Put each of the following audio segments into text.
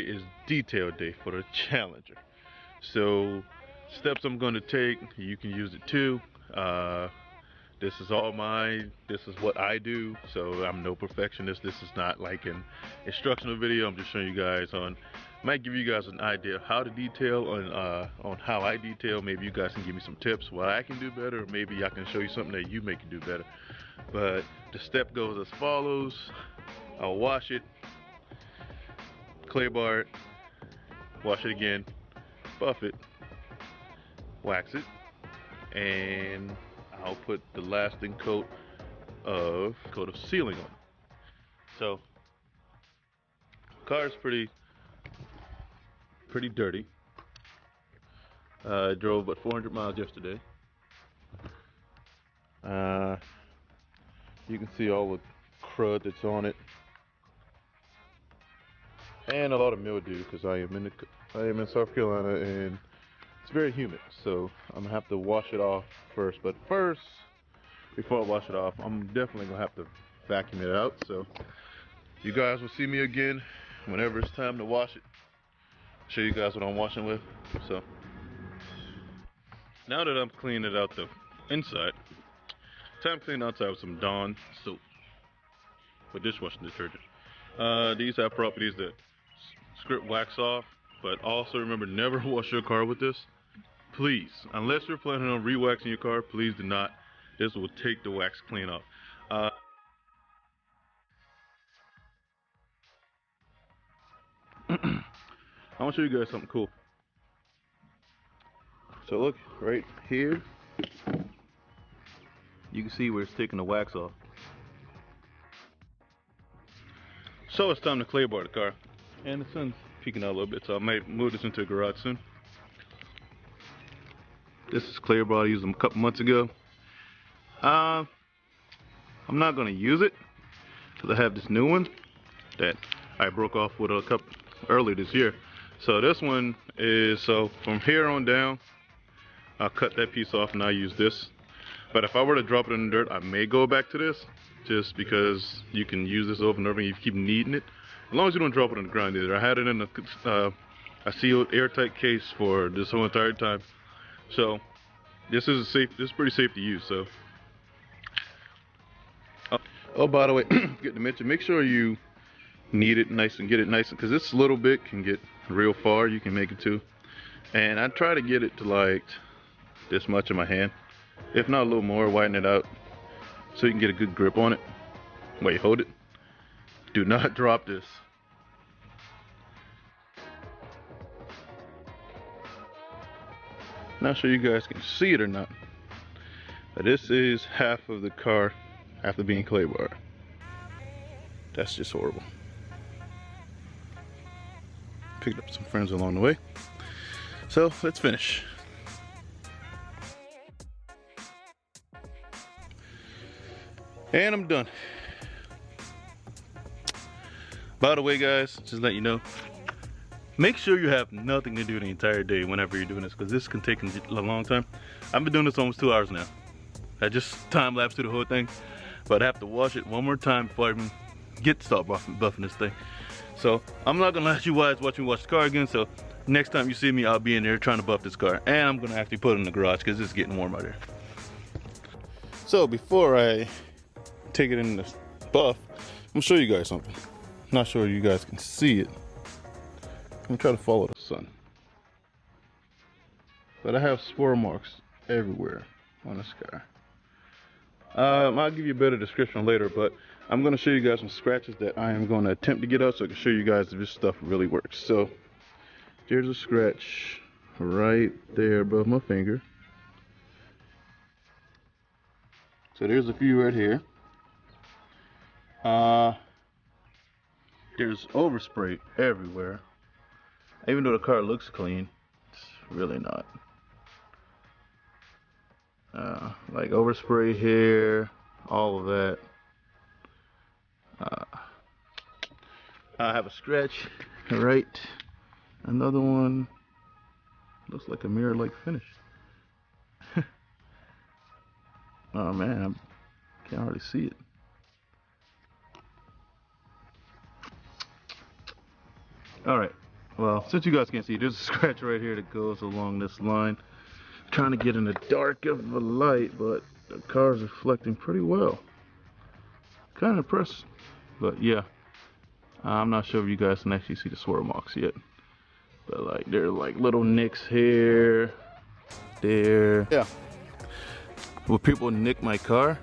is detail day for the Challenger. So steps I'm going to take, you can use it too. This is all mine. This is what I do. So I'm no perfectionist. This is not like an instructional video. I'm just showing you guys on. Might give you guys an idea of how to detail on how I detail. Maybe you guys can give me some tips what I can do better, or maybe I can show you something that you may can do better. But the step goes as follows. I'll wash it, clay bar it, wash it again, buff it, wax it, and I'll put the lasting coat of sealing on it. So car's pretty dirty. I drove about 400 miles yesterday. You can see all the crud that's on it, and a lot of mildew because I am in South Carolina and it's very humid. So I'm gonna have to wash it off first. But first, before I wash it off, I'm definitely gonna have to vacuum it out. So you guys will see me again whenever it's time to wash it. Show you guys what I'm washing with. So now that I'm cleaning it out the inside, time to clean outside with some Dawn soap for dishwashing detergent. These have properties that strip wax off, but also remember, never wash your car with this. Please, unless you're planning on re-waxing your car, please do not. This will take the wax clean off. I want to show you guys something cool. So look right here, you can see where it's taking the wax off. So it's time to clay bar the car, and the sun's peeking out a little bit, so I might move this into a garage soon. This is clay bar I used them a couple months ago. I'm not going to use it because I have this new one that I broke off with a couple earlier this year. So this one is, so from here on down, I'll cut that piece off and I'll use this. But if I were to drop it in the dirt, I may go back to this, just because you can use this over and over and you keep needing it. As long as you don't drop it on the ground either. I had it in a sealed airtight case for this whole entire time. So this is pretty safe to use. So oh, by the way, get to mention, make sure you knead it nice and get it nice, because this little bit can get real far. You can make it too, and I try to get it to like this much in my hand, if not a little more. Widen it out so you can get a good grip on it. Wait, hold it. Do not drop this. Not sure you guys can see it or not, but this is half of the car after being clay bar. That's just horrible. Picked up some friends along the way. So let's finish. And I'm done. By the way, guys, just let you know, make sure you have nothing to do the entire day whenever you're doing this, because this can take a long time. I've been doing this almost 2 hours now. I just time lapse through the whole thing, but I have to wash it one more time before I even start buffing this thing. So I'm not gonna let you guys watch me wash the car again. So next time you see me, I'll be in there trying to buff this car, and I'm gonna actually put it in the garage because it's getting warm out here. So before I take it in the buff, I'm gonna show you guys something. Not sure you guys can see it. I'm gonna try to follow the sun, but I have swirl marks everywhere on this car. I'll give you a better description later, but I'm going to show you guys some scratches that I am going to attempt to get out so I can show you guys if this stuff really works. So there's a scratch right there above my finger. So there's a few right here. There's overspray everywhere. Even though the car looks clean, it's really not. Like overspray here, all of that. I have a scratch right, another one. Looks like a mirror-like finish. Oh man, I can't hardly see it. All right, Well, since you guys can't see, there's a scratch right here that goes along this line. I'm trying to get in the dark of the light, but the car's reflecting pretty well. Kind of impressed. But yeah, I'm not sure if you guys can actually see the swirl marks yet. But like, there are like little nicks here, there. Yeah. Well, people nick my car,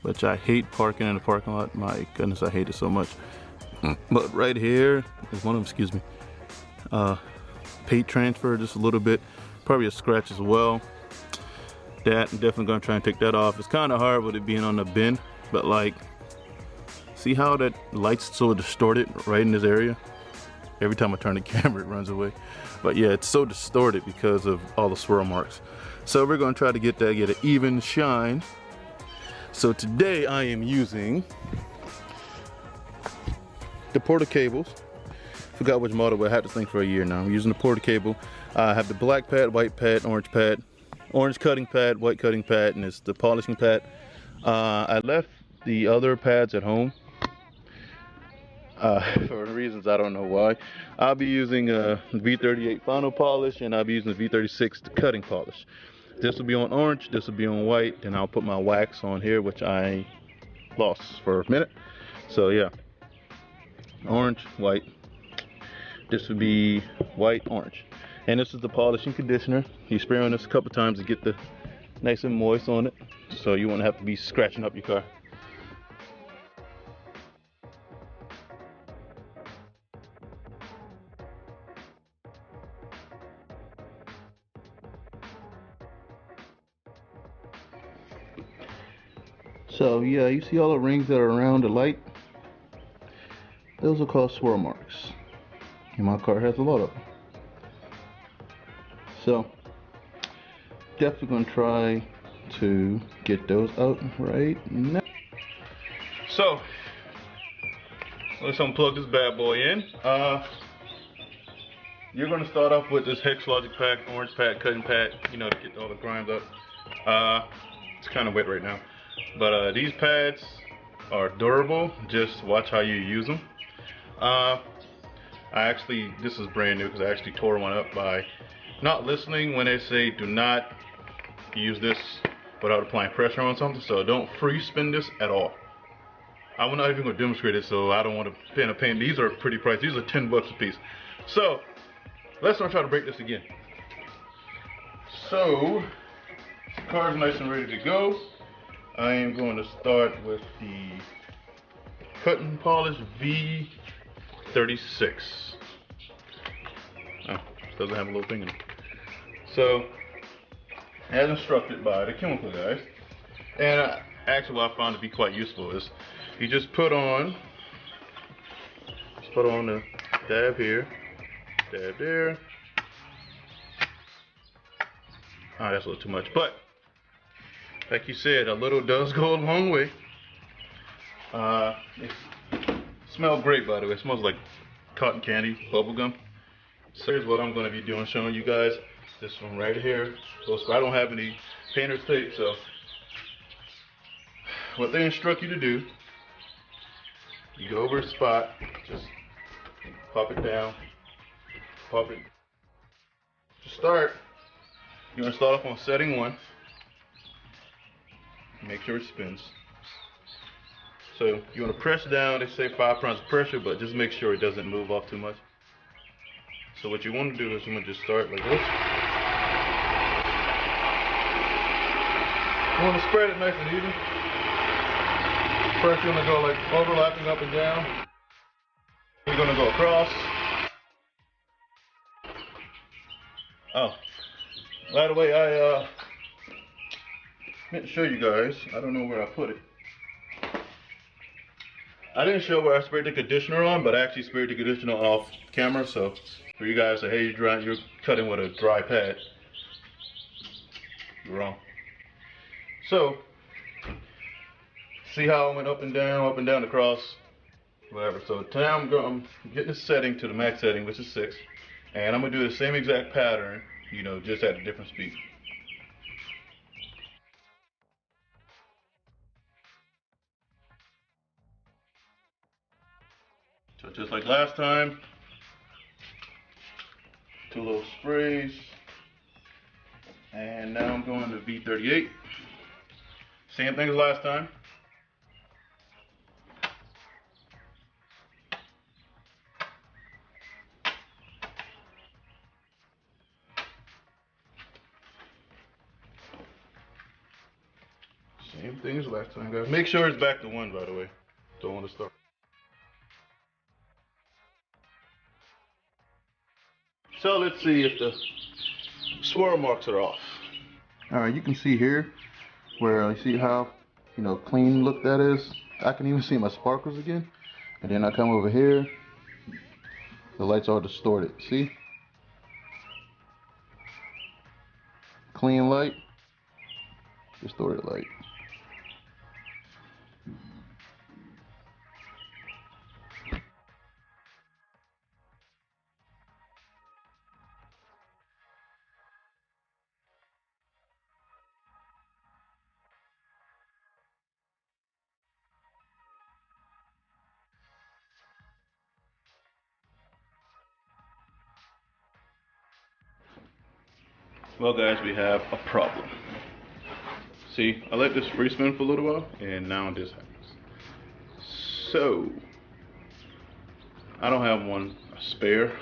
which I hate parking in the parking lot. My goodness, I hate it so much. But right here is one of them, excuse me. Paint transfer just a little bit. Probably a scratch as well. That, I'm definitely gonna try and take that off. It's kind of hard with it being on the bin, but like, see how that light's so distorted right in this area? Every time I turn the camera, it runs away. But yeah, it's so distorted because of all the swirl marks. So we're gonna try to get an even shine. So today I am using the Porter cables. Forgot which model, but I had this thing for a year now. I'm using the Porter cable. I have the black pad, white pad, orange cutting pad, white cutting pad, and it's the polishing pad. I left the other pads at home. For reasons I don't know why. I'll be using V38 final polish, and I'll be using the V36 the cutting polish. This will be on orange, this will be on white, and I'll put my wax on here, which I lost for a minute. So yeah, orange, white. This would be white, orange. And this is the polishing conditioner. You spray on this a couple times to get the nice and moist on it, so you won't have to be scratching up your car. So yeah, you see all the rings that are around the light? Those are called swirl marks. And my car has a lot of them. So, definitely gonna try to get those out right now. So, let's unplug this bad boy in. You're gonna start off with this Hex Logic pack, orange pad, cutting pad, you know, to get all the grimes up. It's kind of wet right now. But these pads are durable. Just watch how you use them. This is brand new because I actually tore one up by not listening when they say do not use this without applying pressure on something. So don't free spin this at all. I'm not even going to demonstrate it, so I don't want to pay a pain. These are pretty pricey. These are 10 bucks a piece. So let's not try to break this again. So the car's nice and ready to go. I am going to start with the cut and polish V36. Oh, doesn't have a little thing in it. So, as instructed by the chemical guys, and actually what I found to be quite useful is you just put on the dab here, dab there. Oh, that's a little too much, but like you said, a little does go a long way. It smells great, by the way. It smells like cotton candy, bubble gum. So here's what I'm going to be doing, showing you guys this one right here. So I don't have any painter's tape, so what they instruct you to do, you go over a spot, just pop it down, pop it. To start, you're going to start off on setting 1. Make sure it spins. So you want to press down. They say 5 pounds of pressure, but just make sure it doesn't move off too much. So what you want to do is you want to just start like this. You want to spread it nice and even. First you're going to go like overlapping up and down. You're going to go across. Oh, by the way, I meant to show you guys. I don't know where I put it. I didn't show where I sprayed the conditioner on, but I actually sprayed the conditioner off camera. So for you guys say, hey, you're cutting with a dry pad, you're wrong. So see how I went up and down, across, whatever. So now I'm getting the setting to the max setting, which is 6, and I'm gonna do the same exact pattern, you know, just at a different speed. So just like last time, 2 little sprays. And now I'm going to V38. Same thing as last time. Same thing as last time, guys. Make sure it's back to 1, by the way. Don't want to start. So let's see if the swirl marks are off. Alright, you can see here where you see how, you know, clean look that is. I can even see my sparkles again. And then I come over here, the lights are distorted. See? Clean light, distorted light. Well guys, we have a problem. See, I let this free spin for a little while and now this happens. So, I don't have one spare,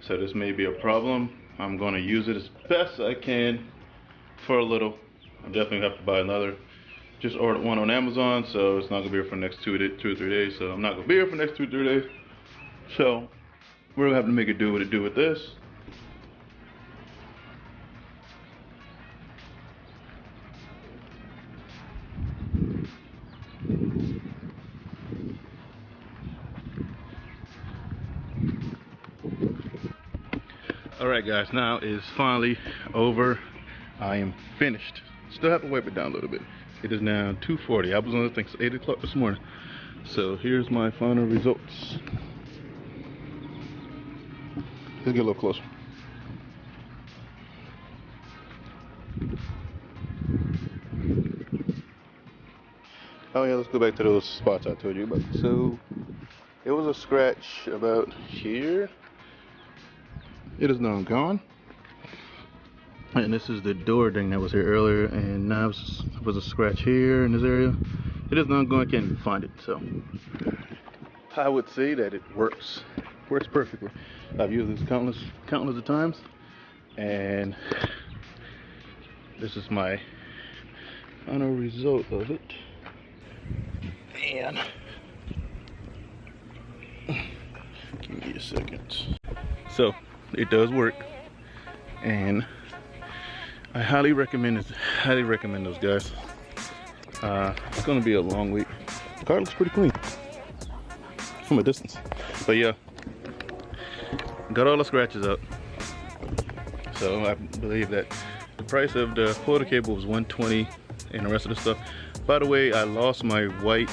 so this may be a problem. I'm going to use it as best I can for a little. I definitely have to buy another. Just ordered one on Amazon, so it's not going to be here for the next 2 or 3 days. So I'm not going to be here for the next 2 or 3 days. So, we're going to have to make it do what it do with this. Alright guys, now it's finally over. I am finished. Still have to wipe it down a little bit. It is now 2:40. I was on the thing 8 o'clock this morning. So here's my final results. Let's get a little closer. Oh yeah, let's go back to those spots I told you about. So it was a scratch about here. It is now gone. And this is the door thing that was here earlier, and now it was a scratch here in this area. It is now gone. I can't even find it. So I would say that it works perfectly. I've used this countless of times, and this is my final result of it. And give me a second. So it does work, and I highly recommend those guys. It's gonna be a long week. The car looks pretty clean from a distance, but yeah, got all the scratches up. So I believe that the price of the holder cable was $120, and the rest of the stuff. By the way, I lost my white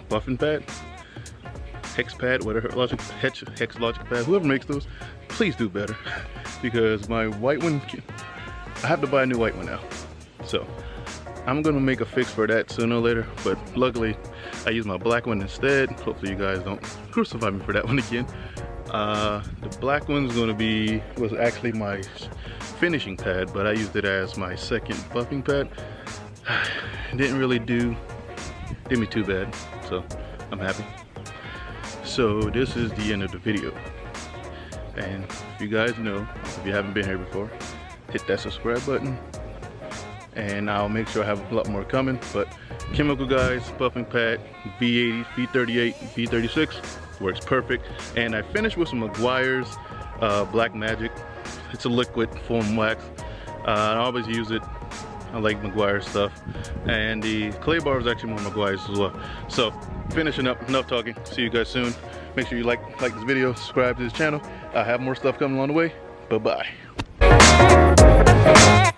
buffing pad, hex pad, whatever, hex logic pad. Whoever makes those, please do better, because my white one, I have to buy a new white one now. So I'm gonna make a fix for that sooner or later, but luckily I use my black one instead. Hopefully you guys don't crucify me for that one again. The black one's was actually my finishing pad, but I used it as my second buffing pad. It didn't really did me too bad, so I'm happy. So this is the end of the video. And if you guys know, if you haven't been here before, hit that subscribe button, and I'll make sure I have a lot more coming. But Chemical guys, buffing pad, V80, V38, V36 works perfect. And I finished with some Meguiar's Black Magic. It's a liquid foam wax. I always use it. I like Meguiar's stuff, and the clay bar is actually more Meguiar's as well. So finishing up, enough talking. See you guys soon. Make sure you like this video, subscribe to this channel. I have more stuff coming along the way. Bye bye.